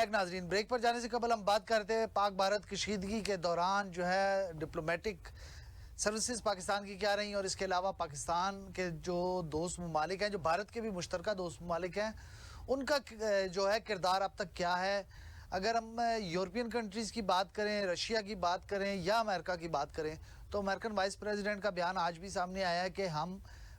Back ناظرین. Break پر جانے سے قبل ہم بات کرتے ہیں پاک بھارت کشیدگی کے دوران جو ہے ڈپلومیٹک سروسز پاکستان کی کیا رہیں, اور اس کے علاوہ پاکستان کے جو دوست ممالک ہیں, جو بھارت کے بھی مشترکہ دوست ممالک ہیں, ان کا جو ہے کردار اب تک کیا ہے. اگر ہم یورپین کنٹریز کی بات کریں, رشیا کی بات کریں یا امریکہ کی بات کریں, تو امریکن وائس پریزیڈنٹ کا بیان آج بھی سامنے آیا ہے کہ ہم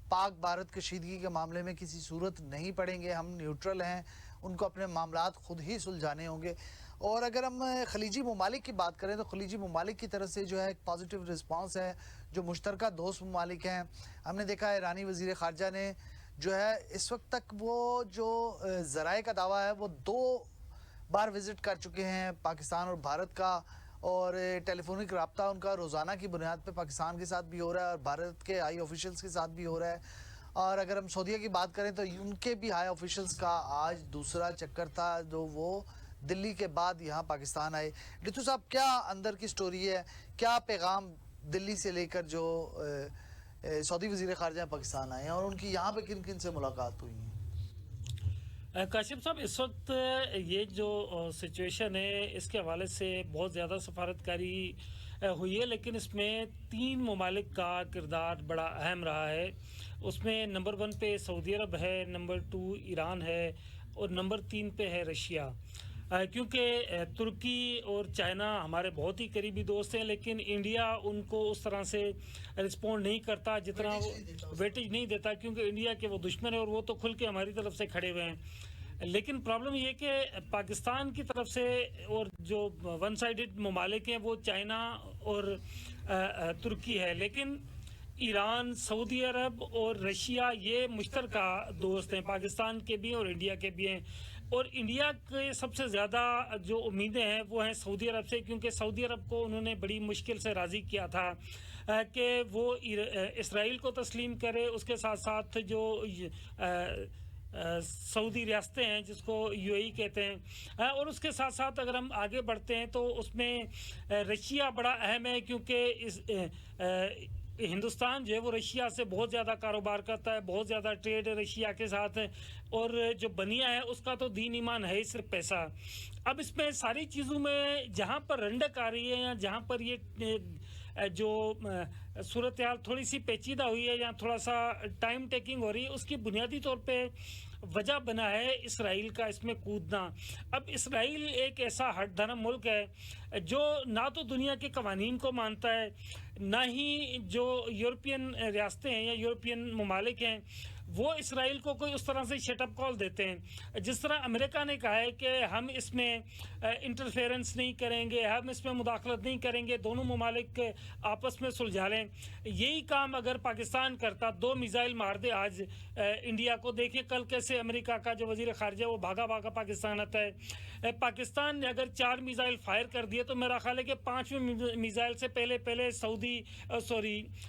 پاک بھارت کشیدگی کے معاملے میں کسی صورت نہیں پڑیں گے, ہم نیوٹرل ہیں, ان کو اپنے معاملات خود ہی سلجھانے ہوں گے. اور اگر ہم خلیجی ممالک کی بات کریں تو خلیجی ممالک کی طرف سے جو ہے ایک پازیٹیو رسپانس ہے. جو مشترکہ دوست ممالک ہیں, ہم نے دیکھا ہے ایرانی وزیر خارجہ نے جو ہے اس وقت تک وہ جو ذرائع کا دعویٰ ہے وہ 2 بار وزٹ کر چکے ہیں پاکستان اور بھارت کا, اور ٹیلی فونک رابطہ ان کا روزانہ کی بنیاد پہ پاکستان کے ساتھ بھی ہو رہا ہے اور بھارت کے ہائی آفیشلز کے ساتھ بھی ہو رہا ہے. اور اگر ہم سعودیہ کی بات کریں تو ان کے بھی ہائی آفیشلز کا آج دوسرا چکر تھا, جو وہ دلی کے بعد یہاں پاکستان آئے. ڈٹو صاحب, کیا اندر کی سٹوری ہے, کیا پیغام دلی سے لے کر جو سعودی وزیر خارجہ پاکستان آئے ہیں, اور ان کی یہاں پہ کن کن سے ملاقات ہوئی ہیں؟ کاشف صاحب, اس وقت یہ جو سچویشن ہے اس کے حوالے سے بہت زیادہ سفارتکاری ہوئی ہے, لیکن اس میں 3 ممالک کا کردار بڑا اہم رہا ہے. اس میں نمبر 1 پہ سعودی عرب ہے, نمبر 2 ایران ہے, اور نمبر 3 پہ ہے رشیا. کیونکہ ترکی اور چائنا ہمارے بہت ہی قریبی دوست ہیں, لیکن انڈیا ان کو اس طرح سے رسپونڈ نہیں کرتا جتنا ویٹیج نہیں دیتا, کیونکہ انڈیا کے وہ دشمن ہیں اور وہ تو کھل کے ہماری طرف سے کھڑے ہوئے ہیں. لیکن پرابلم یہ کہ پاکستان کی طرف سے اور جو ون سائیڈڈ ممالک ہیں وہ چائنا اور ترکی ہے, لیکن ایران, سعودی عرب اور رشیا یہ مشترکہ دوست ہیں, پاکستان کے بھی اور انڈیا کے بھی ہیں. اور انڈیا کے سب سے زیادہ جو امیدیں ہیں وہ ہیں سعودی عرب سے, کیونکہ سعودی عرب کو انہوں نے بڑی مشکل سے راضی کیا تھا کہ وہ اسرائیل کو تسلیم کرے, اس کے ساتھ ساتھ جو سعودی ریاستیں ہیں جس کو UAE کہتے ہیں, اور اس کے ساتھ ساتھ اگر ہم آگے بڑھتے ہیں تو اس میں رشیا بڑا اہم ہے, کیونکہ ہندوستان جو ہے وہ رشیا سے بہت زیادہ کاروبار کرتا ہے, بہت زیادہ ٹریڈ رشیا کے ساتھ ہے, اور جو بنیا ہے اس کا تو دین ایمان ہے ہی صرف پیسہ. اب اس میں ساری چیزوں میں جہاں پر رنڈک آ رہی ہے یا جہاں پر یہ جو صورتحال تھوڑی سی پیچیدہ ہوئی ہے یا تھوڑا سا ٹائم ٹیکنگ ہو رہی ہے, اس کی بنیادی طور پہ وجہ بنا ہے اسرائیل کا اس میں کودنا. اب اسرائیل ایک ایسا ہٹ دھرم ملک ہے جو نہ تو دنیا کے قوانین کو مانتا ہے, نہ ہی جو یورپین ریاستیں ہیں یا یورپین ممالک ہیں وہ اسرائیل کو کوئی اس طرح سے شٹ اپ کال دیتے ہیں. جس طرح امریکہ نے کہا ہے کہ ہم اس میں انٹرفیرنس نہیں کریں گے, ہم اس میں مداخلت نہیں کریں گے, دونوں ممالک آپس میں سلجھا لیں. یہی کام اگر پاکستان کرتا, 2 میزائل مار دے آج انڈیا کو, دیکھیں کل کیسے امریکہ کا جو وزیر خارجہ وہ بھاگا بھاگا پاکستان آتا ہے. پاکستان نے اگر 4 میزائل فائر کر دیے تو میرا خیال ہے کہ 5ویں میزائل سے پہلے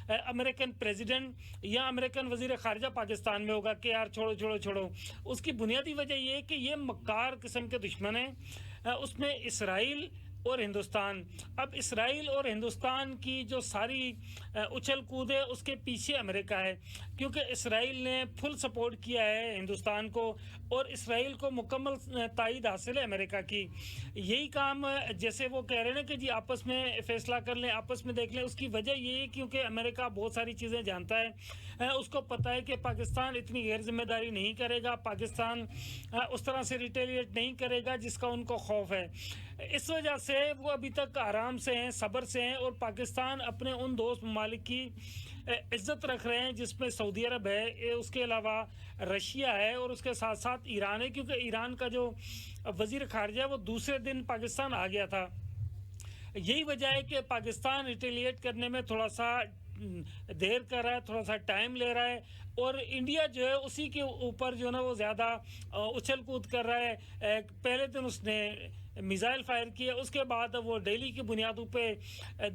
امریکن پریزیڈنٹ یا امریکن وزیر خارجہ پاکستان میں ہوگا کہ یار چھوڑو. اس کی بنیادی وجہ یہ ہے کہ یہ مکار قسم کے دشمن ہیں, اس میں اسرائیل اور ہندوستان. اب اسرائیل اور ہندوستان کی جو ساری اچھل کود ہے اس کے پیچھے امریکہ ہے, کیونکہ اسرائیل نے فل سپورٹ کیا ہے ہندوستان کو اور اسرائیل کو مکمل تائید حاصل ہے امریکہ کی. یہی کام جیسے وہ کہہ رہے ہیں کہ جی آپس میں فیصلہ کر لیں, آپس میں دیکھ لیں, اس کی وجہ یہ ہے کیونکہ امریکہ بہت ساری چیزیں جانتا ہے, اس کو پتہ ہے کہ پاکستان اتنی غیر ذمہ داری نہیں کرے گا, پاکستان اس طرح سے ریٹیلیٹ نہیں کرے گا جس کا ان کو خوف ہے. اس وجہ سے وہ ابھی تک آرام سے ہیں, صبر سے ہیں, اور پاکستان اپنے ان دوست ممالک کی عزت رکھ رہے ہیں جس میں سعودی عرب ہے, اس کے علاوہ رشیا ہے, اور اس کے ساتھ ساتھ ایران ہے, کیونکہ ایران کا جو وزیر خارجہ ہے وہ دوسرے دن پاکستان آ گیا تھا. یہی وجہ ہے کہ پاکستان ریٹیلیٹ کرنے میں تھوڑا سا دیر کر رہا ہے, تھوڑا سا ٹائم لے رہا ہے, اور انڈیا جو ہے اسی کے اوپر جو ہے نا وہ زیادہ اچھل کود کر رہا ہے. پہلے دن اس نے میزائل فائر کیا, اس کے بعد وہ ڈیلی کی بنیادوں پہ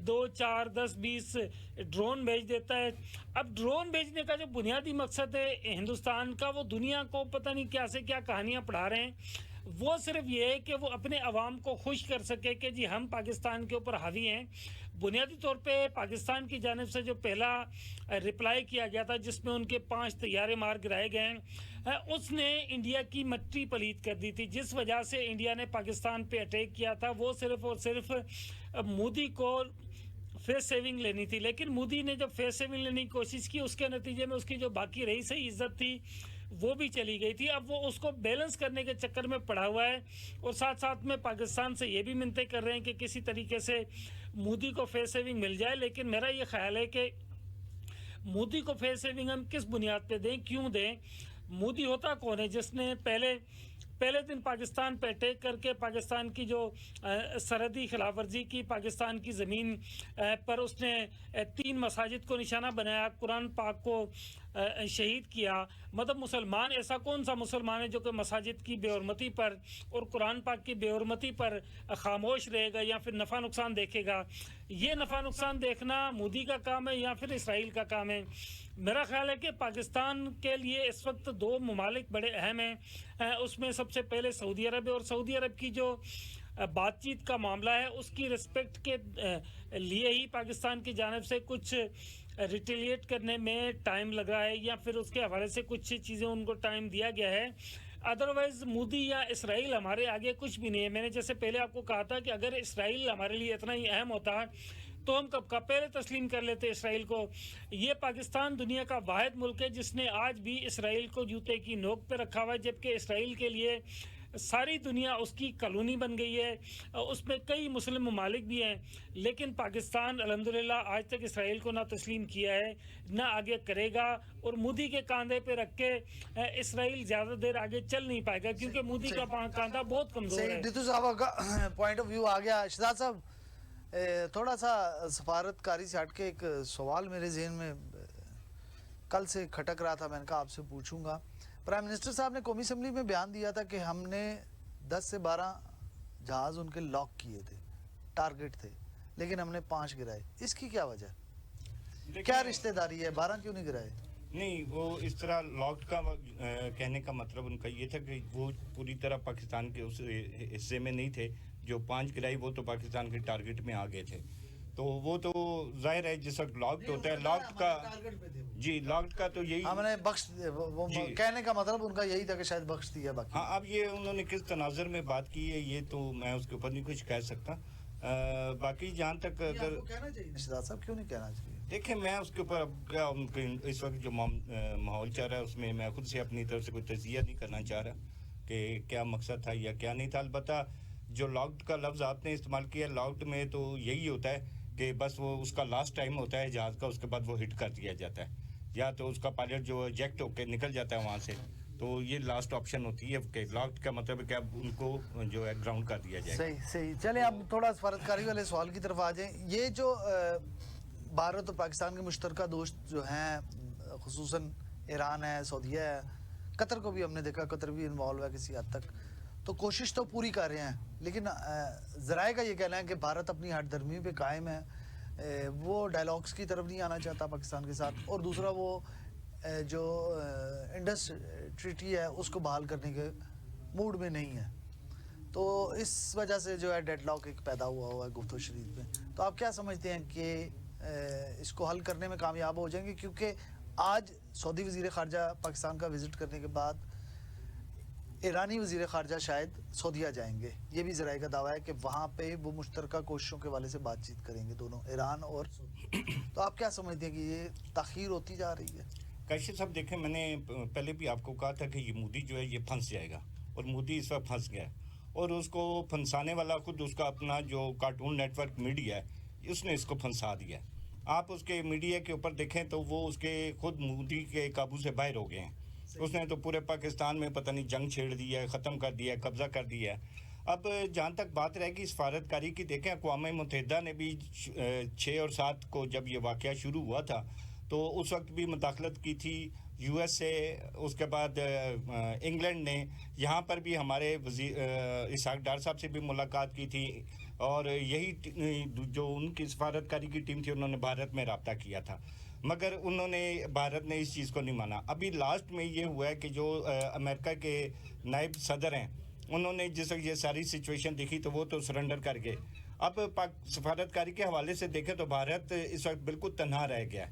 2 4 10 20 ڈرون بھیج دیتا ہے. اب ڈرون بھیجنے کا جو بنیادی مقصد ہے ہندوستان کا, وہ دنیا کو پتہ نہیں کیا سے کیا کہانیاں پڑھا رہے ہیں. وہ صرف یہ ہے کہ وہ اپنے عوام کو خوش کر سکے کہ جی ہم پاکستان کے اوپر حاوی ہیں. بنیادی طور پہ پاکستان کی جانب سے جو پہلا رپلائی کیا گیا تھا جس میں ان کے 5 طیارے مار گرائے گئے ہیں، اس نے انڈیا کی مٹی پلید کر دی تھی. جس وجہ سے انڈیا نے پاکستان پہ اٹیک کیا تھا وہ صرف اور صرف مودی کو فیس سیونگ لینی تھی. لیکن مودی نے جب فیس سیونگ لینے کی کوشش کی اس کے نتیجے میں اس کی جو باقی رہی صحیح عزت تھی وہ بھی چلی گئی تھی. اب وہ اس کو بیلنس کرنے کے چکر میں پڑا ہوا ہے اور ساتھ ساتھ میں پاکستان سے یہ بھی منتیں کر رہے ہیں کہ کسی طریقے سے مودی کو فیس سیونگ مل جائے. لیکن میرا یہ خیال ہے کہ مودی کو فیس سیونگ ہم کس بنیاد پہ دیں، کیوں دیں؟ مودی ہوتا کون ہے جس نے پہلے دن پاکستان پہ اٹیک کر کے پاکستان کی جو سرحدی خلاف ورزی کی، پاکستان کی زمین پر اس نے 3 مساجد کو نشانہ بنایا، قرآن پاک کو شہید کیا. مطلب مسلمان ایسا کون سا مسلمان ہے جو کہ مساجد کی بے حرمتی پر اور قرآن پاک کی بے حرمتی پر خاموش رہے گا یا پھر نفع نقصان دیکھے گا؟ یہ نفع نقصان دیکھنا مودی کا کام ہے یا پھر اسرائیل کا کام ہے؟ میرا خیال ہے کہ پاکستان کے لیے اس وقت 2 ممالک بڑے اہم ہیں. اس میں سب سے پہلے سعودی عرب ہے، اور سعودی عرب کی جو بات چیت کا معاملہ ہے اس کی رسپیکٹ کے لیے ہی پاکستان کی جانب سے کچھ ریٹیلیٹ کرنے میں ٹائم لگ رہا ہے یا پھر اس کے حوالے سے کچھ چیزیں ان کو ٹائم دیا گیا ہے. ادروائز مودی یا اسرائیل ہمارے آگے کچھ بھی نہیں ہے. میں نے جیسے پہلے آپ کو کہا تھا کہ اگر اسرائیل ہمارے لیے اتنا ہی اہم ہوتا تو ہم کب کا پہلے تسلیم کر لیتے اسرائیل کو. یہ پاکستان دنیا کا واحد ملک ہے جس نے آج بھی اسرائیل کو جوتے کی نوک پہ رکھا ہوا ہے، جبکہ اسرائیل کے لیے ساری دنیا اس کی کالونی بن گئی ہے. اس میں کئی مسلم ممالک بھی ہیں، لیکن پاکستان الحمدللہ آج تک اسرائیل کو نہ تسلیم کیا ہے نہ آگے کرے گا. اور مودی کے کاندھے پہ رکھ کے اسرائیل زیادہ دیر آگے چل نہیں پائے گا کیونکہ مودی کا کاندھا بہت کمزور ہے. نیتو صاحب کا پوائنٹ آف ویو آ گیا. شہزاد صاحب تھوڑا سا سفارتکاری سے ہٹ کے ایک سوال میرے ذہن میں کل سے کھٹک رہا تھا، میں نے کہا آپ سے پوچھوں گا. پرائم منسٹر صاحب نے قومی اسمبلی میں بیان دیا تھا کہ ہم نے 10 سے 12 جہاز ان کے لاک کیے تھے، ٹارگٹ تھے، لیکن ہم نے 5 گرائے. اس کی کیا وجہ ہے؟ کیا رشتہ داری ہے؟ 12 کیوں نہیں گرائے؟ نہیں، وہ اس طرح لاکڈ کا کہنے کا مطلب ان کا یہ تھا کہ وہ پوری طرح پاکستان کے اس حصے میں نہیں تھے. جو 5 گرائی وہ تو پاکستان کے ٹارگٹ میں آ گئے تھے. تو وہ تو ظاہر ہے جس وقت لاکڈ ہوتا ہے لاکڈ کا، جی لاکڈ کا تو یہی ہم نے بخش، کہنے کا مطلب ان کا یہی تھا کہ شاید بخش دیا. باقی ہاں، اب یہ انہوں نے کس تناظر میں بات کی ہے یہ تو میں اس کے اوپر نہیں کچھ کہہ سکتا. باقی جہاں تک اگر کہنا چاہیے شہزاد صاحب، کیوں نہیں کہنا چاہیے؟ دیکھیں، میں اس کے اوپر اب کیا ان کے اس وقت جو ماحول چل رہا ہے اس میں میں خود سے اپنی طرف سے کوئی تجزیہ نہیں کرنا چاہ رہا کہ کیا مقصد تھا یا کیا نہیں تھا. البتہ جو لاکڈ کا لفظ آپ نے استعمال کیا، لاکڈ میں تو یہی ہوتا ہے کہ بس وہ اس کا لاسٹ ٹائم ہوتا ہے جہاز کا، اس کے بعد وہ ہٹ کر دیا جاتا ہے یا تو اس کا پائلٹ جو ایجیکٹ ہو کے نکل جاتا ہے وہاں سے. تو یہ لاسٹ آپشن ہوتی ہے کہ لاکڈ کا مطلب ہے کہ اب ان کو جو ہے گراؤنڈ کر دیا جائے. صحیح. چلیں اب تھوڑا سفارتکاری والے سوال کی طرف آ جائیں. یہ جو بھارت اور پاکستان کے مشترکہ دوست جو ہیں، خصوصاً ایران ہے، سعودیہ ہے، قطر کو بھی ہم نے دیکھا، قطر بھی انوالو ہے کسی حد تک. تو کوشش تو پوری کر رہے ہیں، لیکن ذرائع کا یہ کہنا ہے کہ بھارت اپنی ہٹ درمی پہ قائم ہے. وہ ڈائلاگس کی طرف نہیں آنا چاہتا پاکستان کے ساتھ، اور دوسرا وہ جو انڈس ٹریٹی ہے اس کو بحال کرنے کے موڈ میں نہیں ہے. تو اس وجہ سے جو ہے ڈیڈ لاک ایک پیدا ہوا ہے گفت و شنید میں. تو آپ کیا سمجھتے ہیں کہ اس کو حل کرنے میں کامیاب ہو جائیں گے؟ کیونکہ آج سعودی وزیر خارجہ پاکستان کا وزٹ کرنے کے بعد ایرانی وزیر خارجہ شاید سعودیہ جائیں گے. یہ بھی ذرائع کا دعویٰ ہے کہ وہاں پہ وہ مشترکہ کوششوں کے والے سے بات چیت کریں گے دونوں، ایران اور تو آپ کیا سمجھتے ہیں کہ یہ تاخیر ہوتی جا رہی ہے؟ کاشف صاحب دیکھیں، میں نے پہلے بھی آپ کو کہا تھا کہ یہ مودی جو ہے یہ پھنس جائے گا، اور مودی اس وقت پھنس گیا ہے. اور اس کو پھنسانے والا خود اس کا اپنا جو کارٹون نیٹ ورک میڈیا ہے اس نے اس کو پھنسا دیا ہے. آپ اس کے میڈیا کے اوپر دیکھیں تو وہ اس کے خود مودی کے قابو سے باہر ہو گئے ہیں. اس نے تو پورے پاکستان میں پتہ نہیں جنگ چھیڑ دیا ہے، ختم کر دیا ہے، قبضہ کر دیا ہے. اب جہاں تک بات رہے گی سفارتکاری کی، دیکھیں اقوام متحدہ نے بھی 6 اور 7 کو جب یہ واقعہ شروع ہوا تھا تو اس وقت بھی مداخلت کی تھی یو ایس سے. اس کے بعد انگلینڈ نے یہاں پر بھی ہمارے وزیر اسحاق ڈار صاحب سے بھی ملاقات کی تھی، اور یہی جو ان کی سفارتکاری کی ٹیم تھی انہوں نے بھارت میں رابطہ کیا تھا، مگر بھارت نے اس چیز کو نہیں مانا. ابھی لاسٹ میں یہ ہوا ہے کہ جو امریکہ کے نائب صدر ہیں انہوں نے جس وقت یہ ساری سچویشن دیکھی تو وہ تو سرنڈر کر گئے. اب سفارتکاری کے حوالے سے دیکھیں تو بھارت اس وقت بالکل تنہا رہ گیا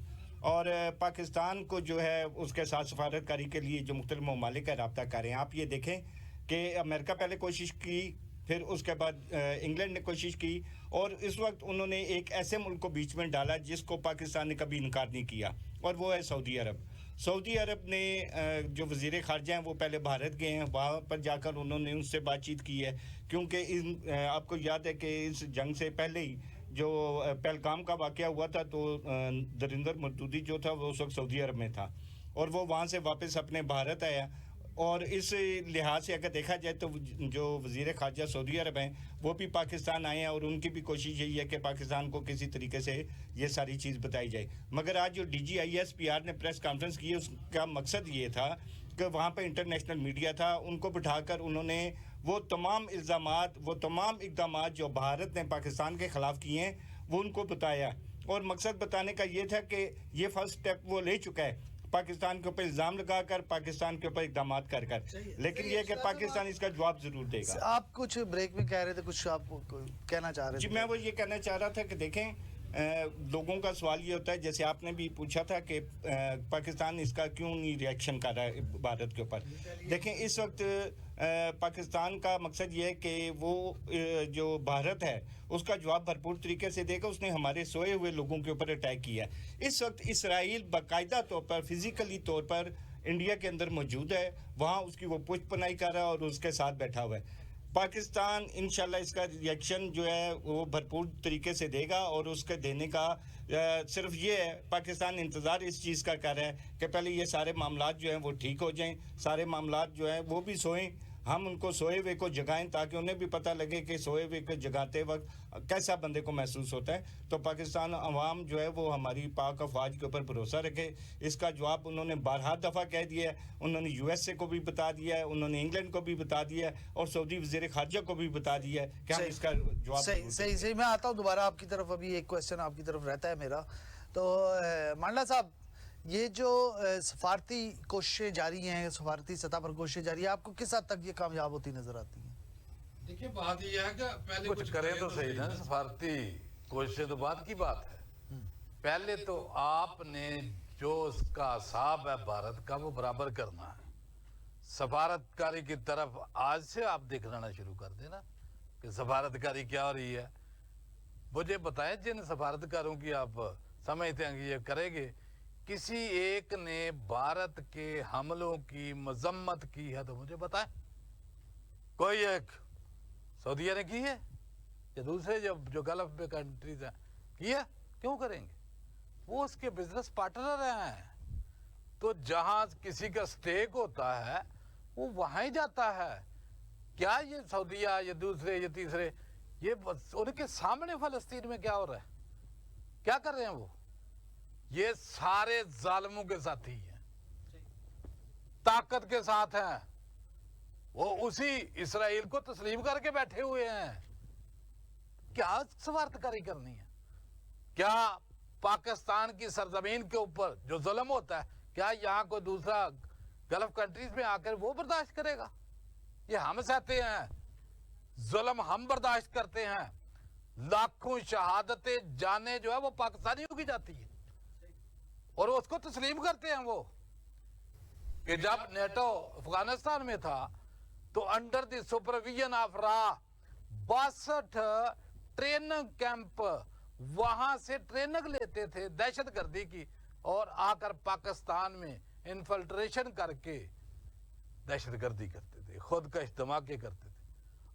اور پاکستان کو جو ہے اس کے ساتھ سفارتکاری کے لیے جو مختلف ممالک کا رابطہ کر رہے ہیں. آپ یہ دیکھیں کہ امریکہ پہلے کوشش کی, پھر اس کے بعد انگلینڈ نے کوشش کی, اور اس وقت انہوں نے ایک ایسے ملک کو بیچ میں ڈالا جس کو پاکستان نے کبھی انکار نہیں کیا, اور وہ ہے سعودی عرب. سعودی عرب نے جو وزیر خارجہ ہیں وہ پہلے بھارت گئے ہیں, وہاں پر جا کر انہوں نے ان سے بات چیت کی ہے, کیونکہ آپ کو یاد ہے کہ اس جنگ سے پہلے ہی جو پہلگام کا واقعہ ہوا تھا تو دریندر مردودی جو تھا وہ اس وقت سعودی عرب میں تھا, اور وہ وہاں سے واپس اپنے بھارت آیا. اور اس لحاظ سے اگر دیکھا جائے تو جو وزیر خارجہ سعودی عرب ہیں وہ بھی پاکستان آئے ہیں, اور ان کی بھی کوشش یہی ہے کہ پاکستان کو کسی طریقے سے یہ ساری چیز بتائی جائے. مگر آج جو DGISPR نے پریس کانفرنس کی, اس کا مقصد یہ تھا کہ وہاں پہ انٹرنیشنل میڈیا تھا, ان کو بٹھا کر انہوں نے وہ تمام الزامات, وہ تمام اقدامات جو بھارت نے پاکستان کے خلاف کیے ہیں وہ ان کو بتایا, اور مقصد بتانے کا یہ تھا کہ یہ فرسٹ سٹیپ وہ لے چکا ہے پاکستان کے اوپر الزام لگا کر, پاکستان کے اوپر اقدامات کر, لیکن یہ کہ پاکستان اس کا جواب ضرور دے گا. آپ کچھ بریک میں کہہ رہے تھے, کچھ آپ کہنا چاہ رہے تھے. جی میں وہ یہ کہنا چاہ رہا تھا کہ دیکھیں لوگوں کا سوال یہ ہوتا ہے, جیسے آپ نے بھی پوچھا تھا کہ پاکستان اس کا کیوں نہیں ریئیکشن کر رہا ہے بھارت کے اوپر. دیکھیں اس وقت پاکستان کا مقصد یہ ہے کہ وہ جو بھارت ہے اس کا جواب بھرپور طریقے سے دے گا. اس نے ہمارے سوئے ہوئے لوگوں کے اوپر اٹیک کیا ہے. اس وقت اسرائیل باقاعدہ طور پر فزیکلی طور پر انڈیا کے اندر موجود ہے, وہاں اس کی وہ پشت پناہی کر رہا ہے اور اس کے ساتھ بیٹھا ہوا ہے. پاکستان انشاءاللہ اس کا ریئیکشن جو ہے وہ بھرپور طریقے سے دے گا, اور اس کے دینے کا صرف یہ ہے, پاکستان انتظار اس چیز کا کر رہا ہے کہ پہلے یہ سارے معاملات جو ہیں وہ ٹھیک ہو جائیں, سارے معاملات جو ہیں وہ بھی سوئیں, ہم ان کو سوئے ہوئے کو جگائیں تاکہ انہیں بھی پتہ لگے کہ سوئے ہوئے کو جگاتے وقت کیسا بندے کو محسوس ہوتا ہے. تو پاکستان عوام جو ہے وہ ہماری پاک افواج کے اوپر بھروسہ رکھے. اس کا جواب انہوں نے بارہا دفعہ کہہ دیا ہے, انہوں نے USA کو بھی بتا دیا ہے, انہوں نے انگلینڈ کو بھی بتا دیا ہے, اور سعودی وزیر خارجہ کو بھی بتا دیا ہے کہ ہم اس کا جواب صحیح. میں آتا ہوں دوبارہ آپ کی طرف, ابھی ایک کویسچن آپ کی طرف رہتا ہے میرا. تو مانڈا صاحب, یہ جو سفارتی کوششیں جاری ہیں, سفارتی سطح پر کوششیں جاری ہیں, آپ کو کس حد تک یہ کامیاب ہوتی نظر آتی ہیں؟ دیکھیں بات یہ ہے کہ پہلے کچھ کریں تو صحیح نا, سفارتی کوششیں تو بات کی بات ہے. پہلے تو آپ نے جو اس کا حساب ہے بھارت کا وہ برابر کرنا ہے. سفارتکاری کی طرف آج سے آپ دیکھنا شروع کر دینا کہ سفارتکاری کیا ہو رہی ہے. مجھے بتائیں جن سفارتکاروں کی آپ سمجھتے ہیں کہ یہ کرے گے, کسی ایک نے بھارت کے حملوں کی مذمت کی ہے تو مجھے بتائیں. کوئی ایک سعودیہ نے کی ہے یا دوسرے جو گلف میں کنٹریز ہیں کی ہے؟ کیوں کریں گے؟ وہ اس کے بزنس پارٹنر ہیں. تو جہاں کسی کا سٹیک ہوتا ہے وہ وہاں ہی جاتا ہے. کیا یہ سعودیہ یا دوسرے یا تیسرے, یہ ان کے سامنے فلسطین میں کیا ہو رہا ہے, کیا کر رہے ہیں وہ؟ یہ سارے ظالموں کے ساتھی ہیں, طاقت کے ساتھ ہیں. وہ اسی اسرائیل کو تسلیم کر کے بیٹھے ہوئے ہیں. کیا سفارتکاری کرنی ہے؟ کیا پاکستان کی سرزمین کے اوپر جو ظلم ہوتا ہے, کیا یہاں کوئی دوسرا گلف کنٹریز میں آ کر وہ برداشت کرے گا؟ یہ ہم سہتے ہیں, ظلم ہم برداشت کرتے ہیں. لاکھوں شہادتیں جانیں جو ہے وہ پاکستانیوں کی جاتی ہے, اور اس کو تسلیم کرتے ہیں. وہ کہ جب نیٹو افغانستان میں تھا تو under the supervision of raw 62 training camp وہاں سے ٹریننگ لیتے تھے دہشت گردی کی, اور آ کر پاکستان میں انفلٹریشن کر کے دہشت گردی کرتے تھے, خود کش دھماکے کرتے تھے.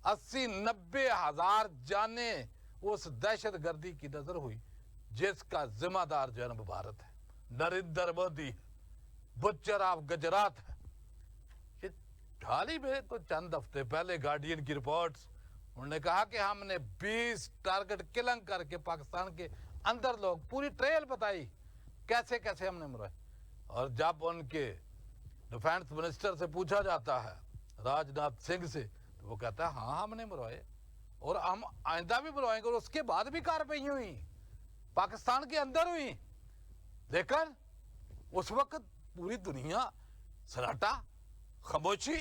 80-90 ہزار جانیں اس دہشت گردی کی نظر ہوئی جس کا ذمہ دار جو ہے بھارت ہے. نریندر مودی بچر آف گجرات ہے. یہ حال ہی میں تو چند ہفتے پہلے گارڈین کی رپورٹس, انہوں نے کہا کہ ہم نے 20 ٹارگٹ کلنگ کر کے پاکستان کے اندر لوگ, پوری ٹریل بتائی کیسے کیسے ہم نے مرائے. اور جب ان کے ڈیفینس منسٹر سے پوچھا جاتا ہے, راج ناتھ سنگھ سے, تو وہ کہتا ہے ہاں ہم نے مروائے اور ہم آئندہ بھی مروائیں گے. اور اس کے بعد بھی کارروائی ہوئی, پاکستان کے اندر ہوئی. لیکن اس وقت پوری دنیا سناٹا, خاموشی.